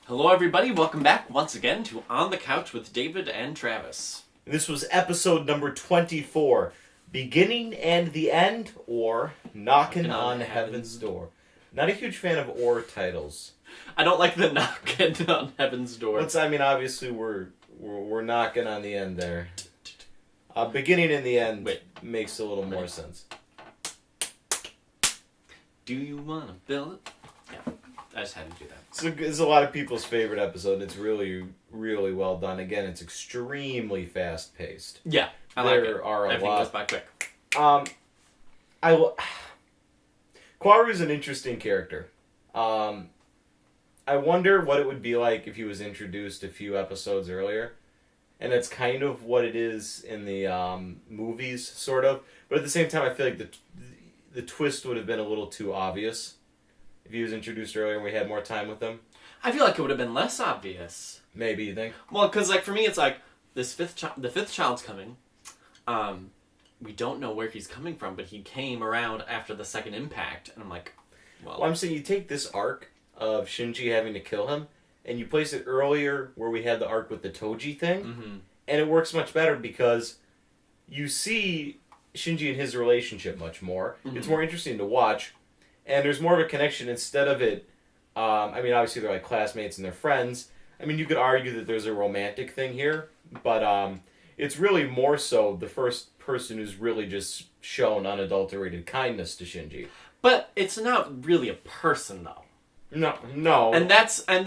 Hello everybody, welcome back once again to On the Couch with David and Travis. This was episode number 24, Beginning and the End, or Knocking on Heaven's Door. Not a huge fan of or titles. I don't like the knocking on Heaven's Door. Obviously we're knocking on the end there. Beginning and the End makes a little more sense. Do you want to build it? Yeah, I just had to do that. So it's a lot of people's favorite episode, and it's really, really well done. Again, it's extremely fast-paced. Yeah, I like it. Everything goes by quick. Quaru's an interesting character. I wonder what it would be like if he was introduced a few episodes earlier. And that's kind of what it is in the movies, sort of. But at the same time, I feel like the twist would have been a little too obvious if he was introduced earlier and we had more time with him. I feel like it would have been less obvious. Maybe, you think? Well, because for me, it's like the fifth child's coming. We don't know where he's coming from, but he came around after the second impact, and I'm like, well, I'm saying you take this arc of Shinji having to kill him, and you place it earlier where we had the arc with the Toji thing, and it works much better because you see Shinji and his relationship much more. It's more interesting to watch, and there's more of a connection instead of it. Obviously they're like classmates and they're friends. You could argue that there's a romantic thing here, but it's really more so the first person who's really just shown unadulterated kindness to Shinji. But it's not really a person, though. No. And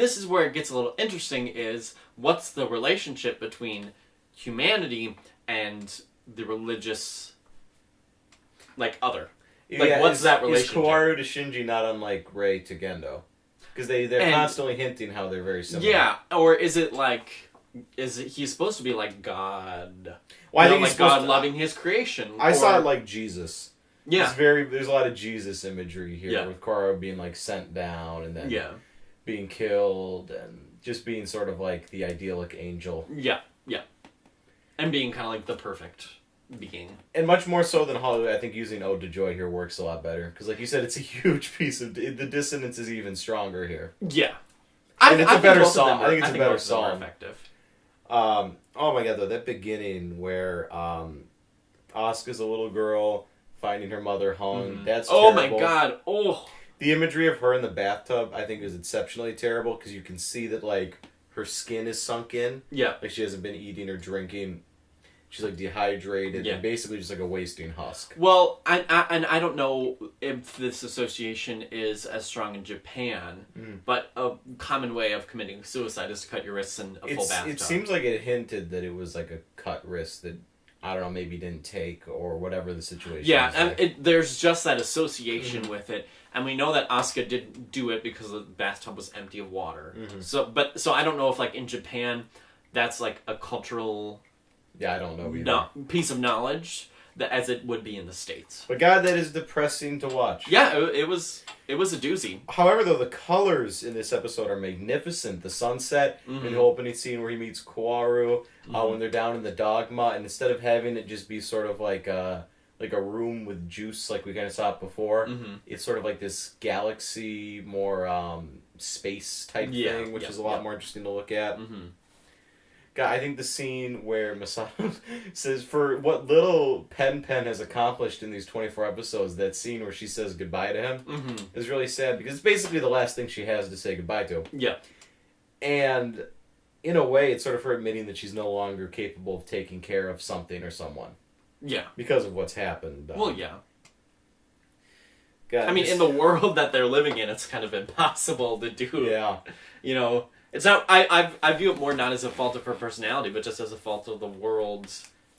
this is where it gets a little interesting, is what's the relationship between humanity and the religious, other? What's that relationship? Is Kaworu to Shinji not unlike Rei to Gendo? Because they're constantly hinting how they're very similar. Yeah, or is it he's supposed to be like God? Well, I think he's God loving his creation. I saw it like Jesus. Yeah. There's a lot of Jesus imagery here, with Kaworu being sent down and then being killed and just being sort of like the idyllic angel. Yeah. And being kind of like the perfect being. And much more so than Hollywood, I think using Ode to Joy here works a lot better. Because like you said, it's a huge piece of... The dissonance is even stronger here. Yeah. And it's a better song. I think it's a better song. More effective. Oh my god, though, that beginning where Asuka's a little girl finding her mother hung, that's terrible. Oh my god, The imagery of her in the bathtub, I think, is exceptionally terrible, because you can see that, her skin is sunk in. Yeah. She hasn't been eating or drinking. She's, dehydrated and basically just a wasting husk. Well, I don't know if this association is as strong in Japan, but a common way of committing suicide is to cut your wrists in a full bathtub. It seems like it hinted that it was a cut wrist that, I don't know, maybe didn't take or whatever the situation is. Yeah, and there's just that association with it. And we know that Asuka didn't do it because the bathtub was empty of water. So I don't know if, in Japan, that's, a cultural... Yeah, I don't know either. Piece of knowledge that as it would be in the States. But God, that is depressing to watch. Yeah, it was a doozy. However, though, the colors in this episode are magnificent. The sunset in the opening scene where he meets Kaworu, when they're down in the dogma, and instead of having it just be sort of like a room with juice like we kind of saw it before, it's sort of like this galaxy, more space type thing, which is a lot more interesting to look at. God, I think the scene where Masato says, for what little Pen has accomplished in these 24 episodes, that scene where she says goodbye to him is really sad, because it's basically the last thing she has to say goodbye to. Yeah. And in a way, it's sort of her admitting that she's no longer capable of taking care of something or someone. Yeah. Because of what's happened. Well, yeah. God, in the world that they're living in, it's kind of impossible to do. Yeah. It's not. I view it more not as a fault of her personality, but just as a fault of the world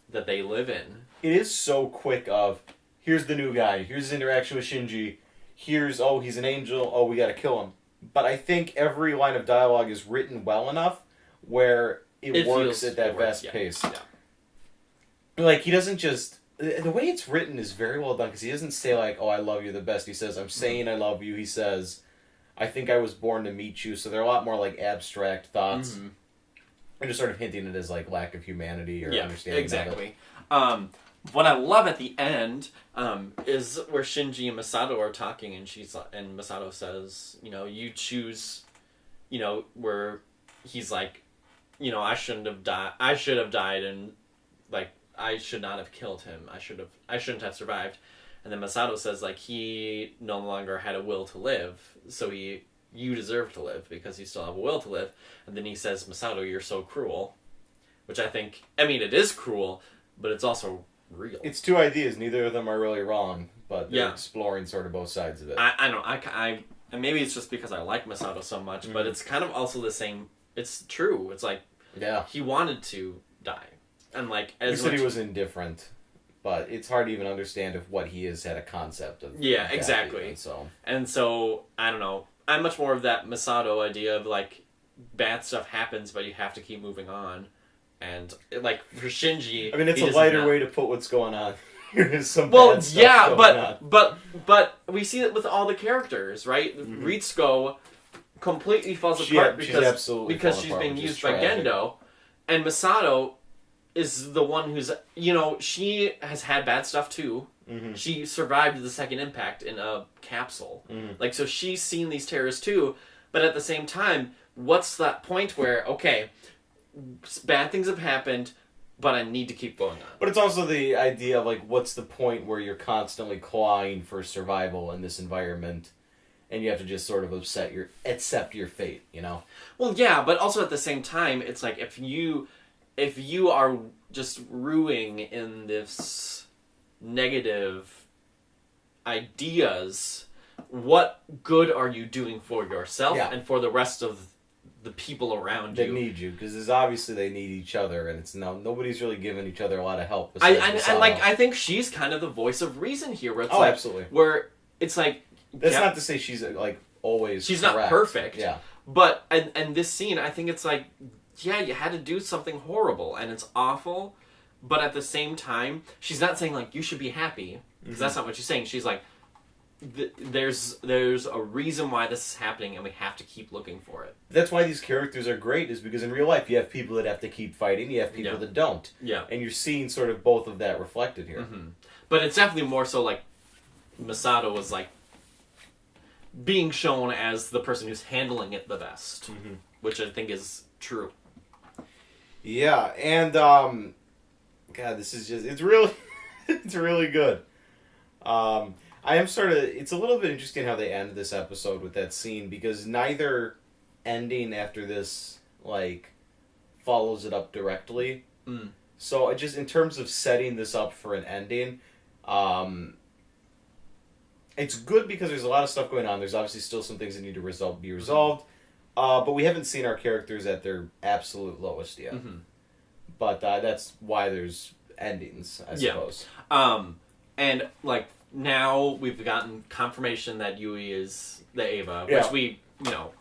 that they live in. It is so quick of, here's the new guy, here's his interaction with Shinji, here's, he's an angel, we gotta kill him. But I think every line of dialogue is written well enough where it works at that fast pace. Yeah. He doesn't just... The way it's written is very well done, because he doesn't say, I love you the best. He says, I'm saying I love you. He says... I think I was born to meet you, so they're a lot more abstract thoughts. And just sort of hinting at his lack of humanity or understanding. Exactly. What I love at the end is where Shinji and Masato are talking, and Masato says, you choose where he's like, I shouldn't have died. I should have died, and like I should not have killed him. I shouldn't have survived. And then Masato says like he no longer had a will to live, so you deserve to live because you still have a will to live. And then he says, Masato, you're so cruel, which it is cruel, but it's also real. It's two ideas. Neither of them are really wrong, but they're exploring sort of both sides of it. I know. And maybe it's just because I like Masato so much, but it's kind of also the same. It's true. It's like he wanted to die, and like he said he was indifferent. But it's hard to even understand if what he is had a concept of. Yeah, exactly. And so, I don't know. I'm much more of that Masato idea of, like, bad stuff happens, but you have to keep moving on. And, like, for Shinji... it's a lighter way to put what's going on. Here's some bad stuff going on. But we see it with all the characters, right? Mm-hmm. Ritsuko completely falls apart because she's being used by Gendo. And Masato... is the one who's, she has had bad stuff too. Mm-hmm. She survived the second impact in a capsule. Mm-hmm. Like, so she's seen these terrors too, but at the same time, what's that point where, okay, bad things have happened, but I need to keep going on. But it's also the idea of, like, what's the point where you're constantly clawing for survival in this environment, and you have to just sort of accept your fate, Well, yeah, but also at the same time, it's like, if you are just rueing in this negative ideas, what good are you doing for yourself and for the rest of the people around you? They need you, because obviously they need each other, and nobody's really giving each other a lot of help. I think she's kind of the voice of reason here. Where it's absolutely. Where it's like... That's not to say she's, like, always she's correct. Not perfect. Yeah. But, and this scene, I think it's like... Yeah, you had to do something horrible, and it's awful, but at the same time, she's not saying, like, you should be happy, because that's not what she's saying. She's like, there's a reason why this is happening, and we have to keep looking for it. That's why these characters are great, is because in real life, you have people that have to keep fighting, you have people that don't. Yeah. And you're seeing sort of both of that reflected here. Mm-hmm. But it's definitely more so, like, Masato was, like, being shown as the person who's handling it the best, which I think is true. Yeah, and, God, this is just, it's really good. It's a little bit interesting how they end this episode with that scene, because neither ending after this, like, follows it up directly. Mm. So, just in terms of setting this up for an ending, it's good because there's a lot of stuff going on. There's obviously still some things that need to be resolved. But we haven't seen our characters at their absolute lowest yet. Mm-hmm. But that's why there's endings, I suppose. And, like, now we've gotten confirmation that Yui is the Eva, which we talked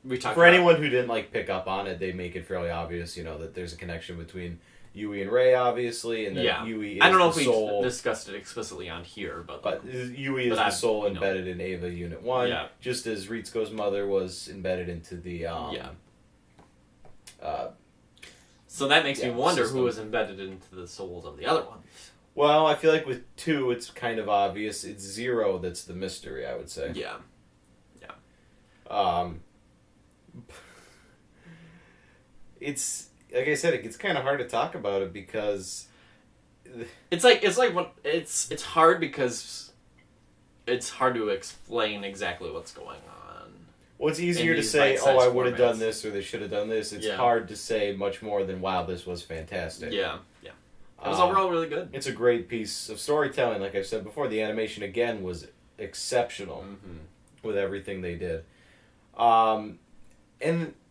about. For anyone who didn't, like, pick up on it, they make it fairly obvious, that there's a connection between Yui and Rei, obviously, and that Yui is the soul. I don't know if we discussed it explicitly on here, but Yui is the soul embedded in Eva Unit 1, just as Ritsuko's mother was embedded into the... so that makes me wonder system. Who was embedded into the souls of the other ones. Well, I feel like with 2, it's kind of obvious. It's 0 that's the mystery, I would say. Yeah. It's... Like I said, it gets kind of hard to talk about it because it's hard because it's hard to explain exactly what's going on. Well, it's easier to say, "Oh, I would have done this," or "They should have done this." It's hard to say much more than, "Wow, this was fantastic." Yeah. It was overall really good. It's a great piece of storytelling. Like I've said before, the animation again was exceptional with everything they did, and.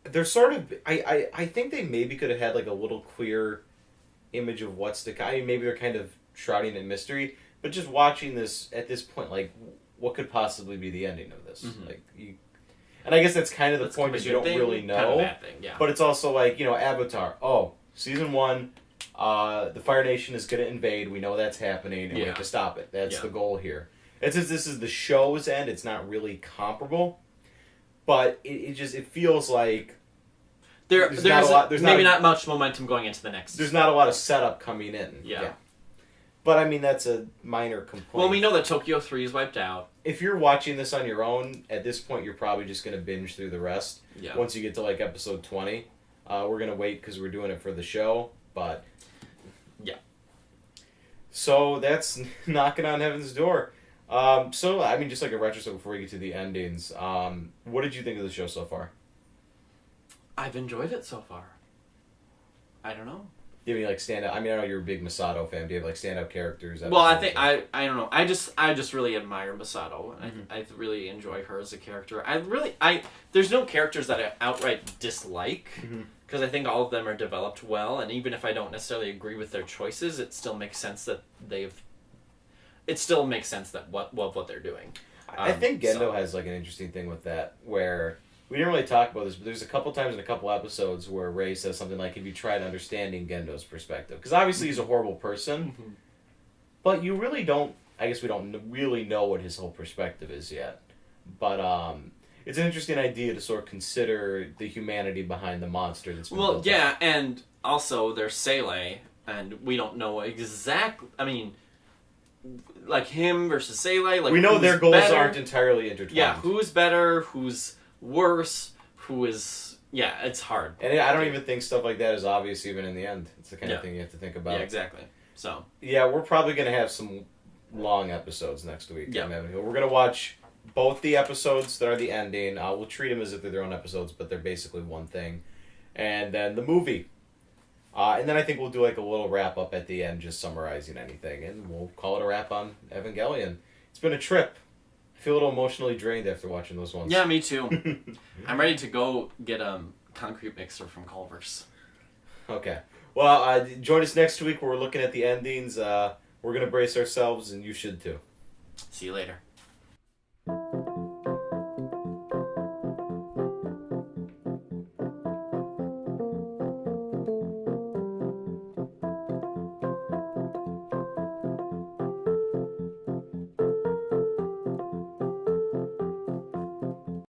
They're sort of... I think they maybe could have had, like, a little clear image of what's to come. Maybe they're kind of shrouding in mystery. But just watching this, at this point, like, what could possibly be the ending of this? Mm-hmm. And I guess that's kind of the point, is you don't really know. Kind of bad thing, yeah. But it's also like, Avatar. Oh, Season 1, the Fire Nation is going to invade. We know that's happening, and we have to stop it. That's the goal here. It's as this is the show's end. It's not really comparable. But it feels like there's not much momentum going into the next. There's not a lot of setup coming in. Yeah. But I mean, that's a minor complaint. Well, we know that Tokyo 3 is wiped out. If you're watching this on your own, at this point, you're probably just going to binge through the rest. Yeah. Once you get to like episode 20, we're going to wait because we're doing it for the show. But yeah. So that's knocking on heaven's door. So I mean, just like a retrospect before we get to the endings. What did you think of the show so far? I've enjoyed it so far. I don't know. Do you have any like stand out? I mean, I know you're a big Masato fan. Do you have like stand out characters? Well, I think I don't know. I just really admire Masato. And I really enjoy her as a character. There's no characters that I outright dislike because I think all of them are developed well. And even if I don't necessarily agree with their choices, it still makes sense that what they're doing. I think Gendo has like an interesting thing with that where. We didn't really talk about this, but there's a couple times in a couple episodes where Ray says something like, have you tried understanding Gendo's perspective? Because obviously he's a horrible person, but you really don't, I guess we don't really know what his whole perspective is yet. But it's an interesting idea to sort of consider the humanity behind the monster that's been built up. And also there's Seele, and we don't know exactly, I mean, like him versus Seele. Like, we know their goals aren't entirely intertwined. Yeah, who's better, who's worse, who is... Yeah, it's hard. And I don't even think stuff like that is obvious even in the end. It's the kind of thing you have to think about. Yeah, exactly. So... Yeah, we're probably going to have some long episodes next week. Yeah. We're going to watch both the episodes that are the ending. We'll treat them as if they're their own episodes, but they're basically one thing. And then the movie. And then I think we'll do like a little wrap-up at the end, just summarizing anything. And we'll call it a wrap on Evangelion. It's been a trip. I feel a little emotionally drained after watching those ones. Yeah, me too. I'm ready to go get a concrete mixer from Culver's. Okay. Well, join us next week where we're looking at the endings. We're going to brace ourselves, and you should too. See you later.